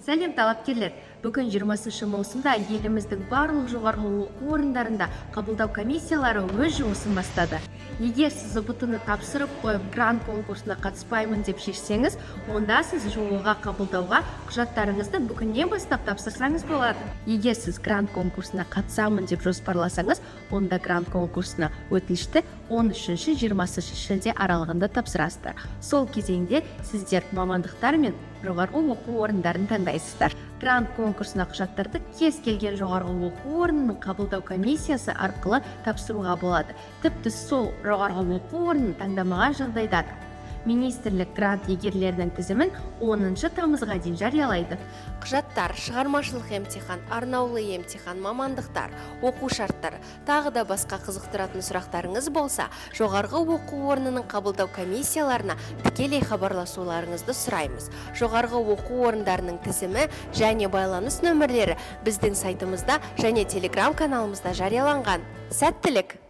Сәлем талапкерлер. Бүгін 20 маусымда еліміздің барлық жоғарғы оқу орындарында қабылдау комиссиялары өз жұмысын бастады. Егер сіз ұбт-ны тапсырып қойып грант конкурсына қатыспаймын деп шешсеңіз, онда сіз ЖОО-ға қабылдауға құжаттарыңызды бүгіннен бастап тапсырсаңыз болады. Егер сіз грант конкурсына қатысамын деп жоспарласаңыз, онда грант конкурсына өтінішті 13-20 шілде аралығында тапсырасыздар. Сол кезеңде сіздер мамандықтар мен жоғарғы оқу орындарын таңдайсыздар. Грант конкурсына құжаттарды кез келген жоғарғы оқу орнының қабылдау комиссиясы арқылы тапсыруға болады. Тіпті сол жоғарғы оқу орнын таңдамаған жағдайда министрлік грант егерлерінің тізімін 10 тамызға дейін жариялайды. Құжаттар, шығармашылық емтихан, арнаулы емтихан, мамандықтар, оқу шарттары, тағы да басқа қызықтыратын сұрақтарыңыз болса, жоғарғы оқу орнының қабылдау комиссияларына тікелей хабарласуларыңызды сұраймыз. Жоғарғы оқу орындарының тізімі және байланыс нөмірлері біздің сайтымызда және телеграм каналымызда жарияланған. Сәттілік!